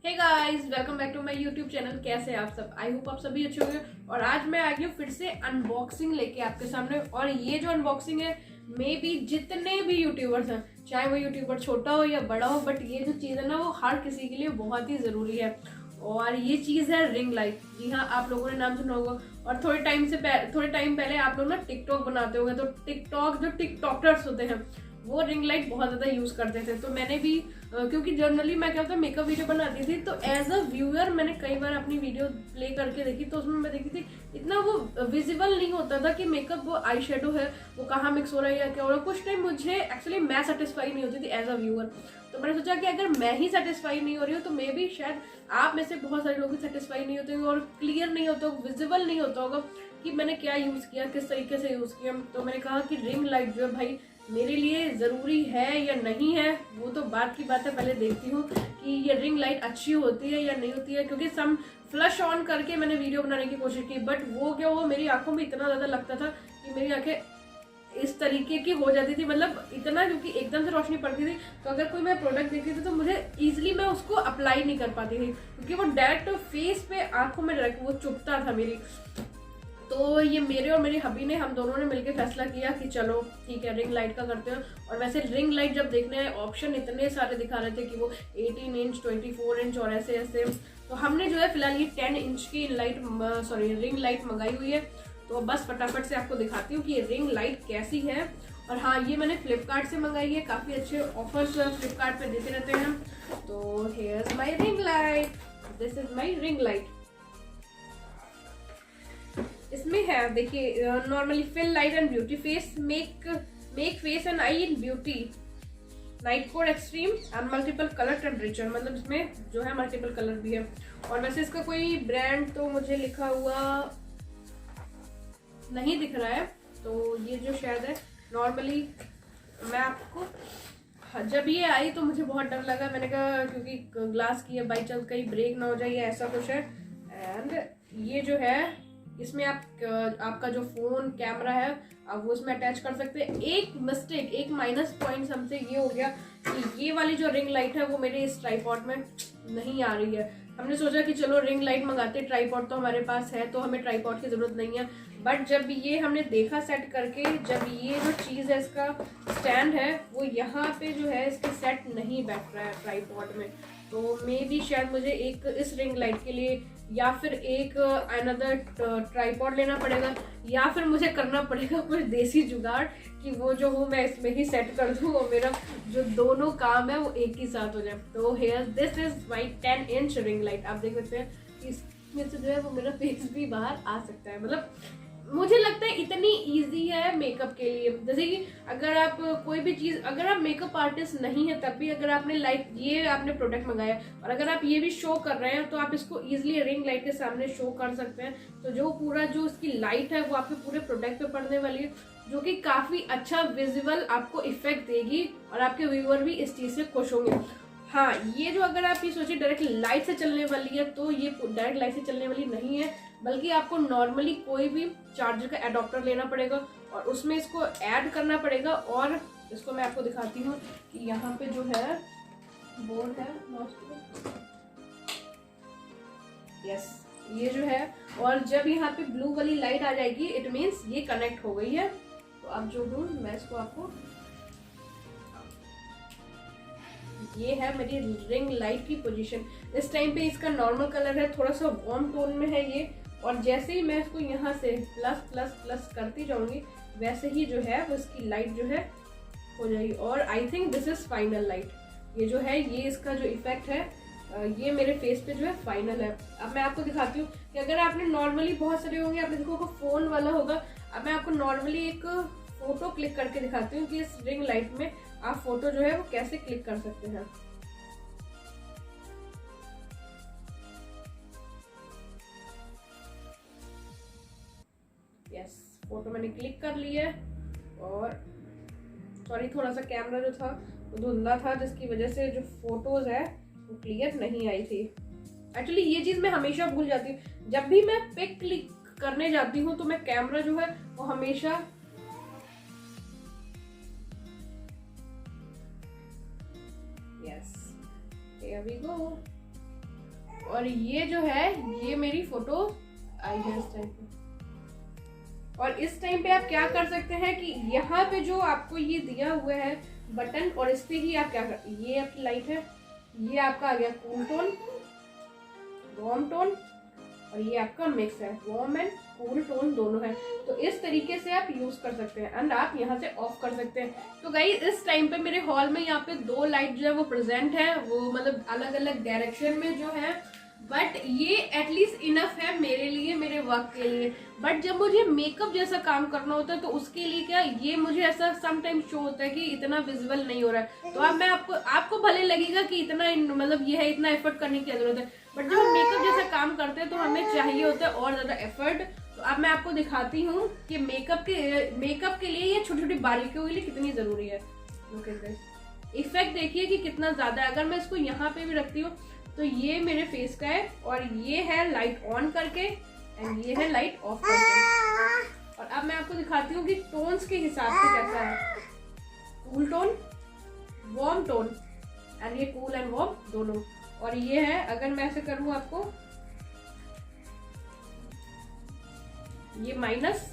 Hey guys, welcome back to my YouTube channel. कैसे हैं आप सब? आई होप आप सभी अच्छे होंगे। और आज मैं आ गई हूँ फिर से अनबॉक्सिंग लेके आपके सामने। और ये जो अनबॉक्सिंग है, मे बी जितने भी यूट्यूबर्स हैं, चाहे वो यूट्यूबर छोटा हो या बड़ा हो, बट ये जो चीज़ है ना, वो हर किसी के लिए बहुत ही ज़रूरी है। और ये चीज़ है रिंग लाइट। जी हाँ, आप लोगों ने नाम सुना होगा। और थोड़े टाइम पहले आप लोग ना टिकटॉक बनाते होंगे, तो टिकटॉक जो टिकटॉकर्स होते हैं वो रिंग लाइट बहुत ज़्यादा यूज़ करते थे। तो मैंने भी क्योंकि जनरली मैं क्या होता है, मेकअप वीडियो बनाती थी, तो एज अ व्यूअर मैंने कई बार अपनी वीडियो प्ले करके देखी, तो उसमें मैं देखी थी इतना वो विजिबल नहीं होता था कि मेकअप वो आई शेडो है वो कहाँ मिक्स हो रहा है या क्या हो रहा है। कुछ टाइम मुझे एक्चुअली मैं सेटिस्फाई नहीं होती थी एज अ व्यूअर। तो मैंने सोचा कि अगर मैं ही सेटिस्फाई नहीं हो रही हूँ, तो मे भी शायद आप में से बहुत सारे लोग सेटिस्फाई नहीं होते और क्लियर नहीं होता, विजिबल नहीं होता होगा कि मैंने क्या यूज़ किया, किस तरीके से यूज़ किया। तो मैंने कहा कि रिंग लाइट जो है भाई मेरे लिए ज़रूरी है या नहीं है, वो तो बात की बात है। पहले देखती हूँ कि ये रिंग लाइट अच्छी होती है या नहीं होती है, क्योंकि सम फ्लश ऑन करके मैंने वीडियो बनाने की कोशिश की, बट वो मेरी आंखों में इतना ज़्यादा लगता था कि मेरी आंखें इस तरीके की हो जाती थी, मतलब इतना, क्योंकि एकदम से रोशनी पड़ती थी। तो अगर कोई मैं प्रोडक्ट देखती थी तो मुझे ईजिली मैं उसको अप्लाई नहीं कर पाती थी, क्योंकि वो डायरेक्ट फेस पे आंखों में डायरेक्ट वो चुभता था मेरी। तो ये मेरे और मेरी हबी ने, हम दोनों ने मिलकर फैसला किया कि चलो ठीक है, रिंग लाइट का करते हैं। और वैसे रिंग लाइट जब देखने आए, ऑप्शन इतने सारे दिखा रहे थे कि वो 18 इंच, 24 इंच और ऐसे ऐसे। तो हमने जो है फिलहाल ये 10 इंच की रिंग लाइट मंगाई हुई है। तो बस फटाफट से आपको दिखाती हूँ कि ये रिंग लाइट कैसी है। और हाँ, ये मैंने फ्लिपकार्ट से मंगाई है, काफ़ी अच्छे ऑफर्स फ्लिपकार्ट पे देते रहते हैं। तो here's my ring light, this is my ring light. इसमें है, देखिए, normally fill light and beauty face, make face and eye in beauty, night code extreme and multiple colour temperature. मतलब इसमें जो है मल्टीपल कलर भी है। और वैसे इसका कोई ब्रांड तो मुझे लिखा हुआ नहीं दिख रहा है। तो ये जो शायद है, नॉर्मली मैं आपको, जब ये आई तो मुझे बहुत डर लगा। मैंने कहा क्योंकि ग्लास की है, बाई चांस कहीं ब्रेक ना हो जाए या ऐसा कुछ है। एंड ये जो है, इसमें आपका जो फोन कैमरा है आप वो उसमें अटैच कर सकते हैं। एक माइनस पॉइंट हमसे ये हो गया कि ये वाली जो रिंग लाइट है वो मेरे इस ट्राइपॉड में नहीं आ रही है। हमने सोचा कि चलो रिंग लाइट मंगाते, ट्राइपॉड तो हमारे पास है, तो हमें ट्राइपॉड की जरूरत नहीं है। बट जब ये हमने देखा सेट करके, जब ये जो चीज़ है, इसका स्टैंड है, वो यहाँ पे जो है इसके सेट नहीं बैठ रहा है ट्राइपॉड में। तो मे भी शायद मुझे एक इस रिंग लाइट के लिए या फिर एक अनदर ट्राइपॉड लेना पड़ेगा, या फिर मुझे करना पड़ेगा कुछ देसी जुगाड़ कि वो जो हूँ मैं इसमें ही सेट कर दूँ और मेरा जो दोनों काम है वो एक ही साथ हो जाए। तो here this is my 10 inch ring light. आप देख सकते हैं कि इसमें से जो है वो मेरा फेस भी बाहर आ सकता है। मतलब मुझे लगता है इतनी इजी है मेकअप के लिए। जैसे कि अगर आप कोई भी चीज़, अगर आप मेकअप आर्टिस्ट नहीं है तब भी अगर आपने ये आपने प्रोडक्ट मंगाया और अगर आप ये भी शो कर रहे हैं, तो आप इसको इजीली रिंग लाइट के सामने शो कर सकते हैं। तो जो पूरा जो इसकी लाइट है वो आपके पूरे प्रोडक्ट पे पड़ने वाली है, जो कि काफ़ी अच्छा विजिबल आपको इफेक्ट देगी और आपके व्यूअर भी इस चीज़ से खुश होंगे। हाँ, ये जो अगर आप ये सोचिए डायरेक्ट लाइट से चलने वाली है, तो ये डायरेक्ट लाइट से चलने वाली नहीं है, बल्कि आपको नॉर्मली कोई भी चार्जर का एडॉप्टर लेना पड़ेगा और उसमें इसको ऐड करना पड़ेगा। और इसको मैं आपको दिखाती हूँ कि यहाँ पे जो है बोर्ड है, यस, ये जो है, और जब यहाँ पे ब्लू वाली लाइट आ जाएगी, इट मीन्स ये कनेक्ट हो गई है। तो अब जो हूँ मैं इसको आपको, ये है मेरी रिंग लाइट की पोजीशन। इस टाइम पे इसका नॉर्मल कलर है, थोड़ा सा वार्म टोन में है ये। और जैसे ही मैं इसको यहाँ से प्लस प्लस प्लस करती जाऊंगी, वैसे ही जो है वो इसकी लाइट जो है हो जाएगी। और I think this is final light. ये जो है, ये इसका जो इफेक्ट है, ये मेरे फेस पे जो है फाइनल है। अब मैं आपको दिखाती हूँ कि अगर आपने नॉर्मली, बहुत सारे होंगे आपने देखो फोन वाला होगा। अब मैं आपको नॉर्मली एक फोटो क्लिक करके दिखाती हूँ कि इस रिंग लाइट में आप फोटो जो है वो कैसे क्लिक कर सकते हैं। यस, फोटो मैंने क्लिक कर ली है। और सॉरी, थोड़ा सा कैमरा जो था वो धुंधला था, जिसकी वजह से जो फोटोज है वो क्लियर नहीं आई थी। एक्चुअली ये चीज मैं हमेशा भूल जाती हूँ, जब भी मैं पिक क्लिक करने जाती हूँ तो मैं कैमरा जो है वो हमेशा, यस, हियर वी गो। और ये जो है ये मेरी फोटो आई है इस टाइम पे। और इस टाइम पे आप क्या कर सकते हैं कि यहाँ पे जो आपको ये दिया हुआ है बटन, और इस पे ही आप क्या कर, ये आपकी लाइट है, ये आपका आ गया कूल टोन, वार्म टोन, और ये आपका मिक्स है, वार्म एंड कूल टोन दोनों है। तो इस तरीके से आप यूज कर सकते हैं एंड आप यहाँ से ऑफ कर सकते हैं। तो गाइस इस टाइम पे मेरे हॉल में यहाँ पे 2 लाइट जो है वो प्रेजेंट है, वो मतलब अलग अलग डायरेक्शन में जो है, बट ये एटलीस्ट इनफ है मेरे लिए, मेरे वर्क के लिए। बट जब मुझे मेकअप जैसा काम करना होता है तो उसके लिए क्या, ये मुझे ऐसा समटाइम शो होता है कि इतना विजिबल नहीं हो रहा है। तो अब मैं आपको भले लगेगा कि इतना मतलब ये है, इतना एफर्ट करने की जरूरत है, बट जब हम मेकअप जैसा काम करते हैं तो हमें चाहिए होता है और ज्यादा एफर्ट। तो अब मैं आपको दिखाती हूँ कि मेकअप के लिए ये छोटी छोटी बारीकियों के लिए कितनी जरूरी है। इफेक्ट देखिए कि कितना ज्यादा है। अगर मैं इसको यहाँ पे भी रखती हूँ तो ये मेरे फेस का है, और ये है लाइट ऑन करके एंड ये है लाइट ऑफ करके। और अब मैं आपको दिखाती हूँ कि टोन्स के हिसाब से कैसा है, cool tone, warm tone, and ये कूल एंड वार्म दोनों। और ये है, अगर मैं ऐसे करूँ आपको, ये माइनस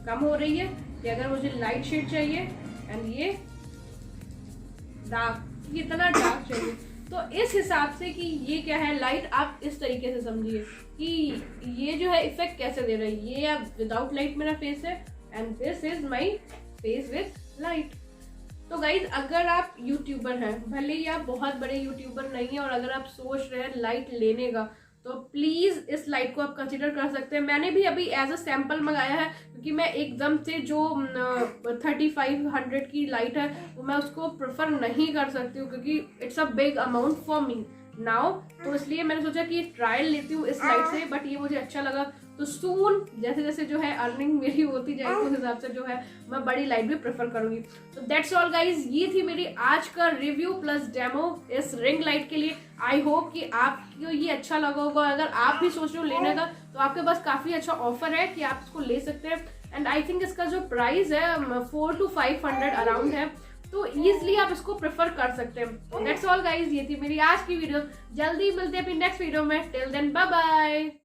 कम हो रही है कि अगर मुझे लाइट शेड चाहिए, एंड ये डार्क, कितना डार्क चाहिए। तो इस हिसाब से कि ये क्या है लाइट, आप इस तरीके से समझिए कि ये जो है इफेक्ट कैसे दे रहा है। ये अब विदाउट लाइट मेरा फेस है and this is my face with light. तो गाइज अगर आप यूट्यूबर हैं, भले ही आप बहुत बड़े यूट्यूबर नहीं है, और अगर आप सोच रहे हैं लाइट लेने का, तो प्लीज इस लाइट को आप कंसीडर कर सकते हैं। मैंने भी अभी एज अ सैंपल मंगाया है, क्योंकि मैं एकदम से जो 3500 की लाइट है वो मैं उसको प्रेफर नहीं कर सकती हूँ, क्योंकि it's a big amount for me now. तो इसलिए मैंने सोचा कि ट्रायल लेती हूँ इस लाइट से, बट ये मुझे अच्छा लगा। तो सून जैसे जैसे जो है अर्निंग मेरी होती जाएगी, उस हिसाब से जो है मैं बड़ी लाइट भी प्रेफर करूंगी। तो दैट्स ऑल गाइज, ये थी मेरी आज का रिव्यू प्लस डेमो इस रिंग लाइट के लिए। आई होप कि आपको ये अच्छा लगा होगा। अगर आप भी सोच रहे हो लेने का तो आपके पास काफी अच्छा ऑफर है कि आप इसको ले सकते हैं। एंड आई थिंक इसका जो प्राइस है 400 to 500 अराउंड है, तो इजिली आप इसको प्रेफर कर सकते हैं। दैट्स ऑल गाइज, ये थी मेरी आज की वीडियो। जल्दी मिलते हैं अपनी नेक्स्ट वीडियो में। Till then bye bye.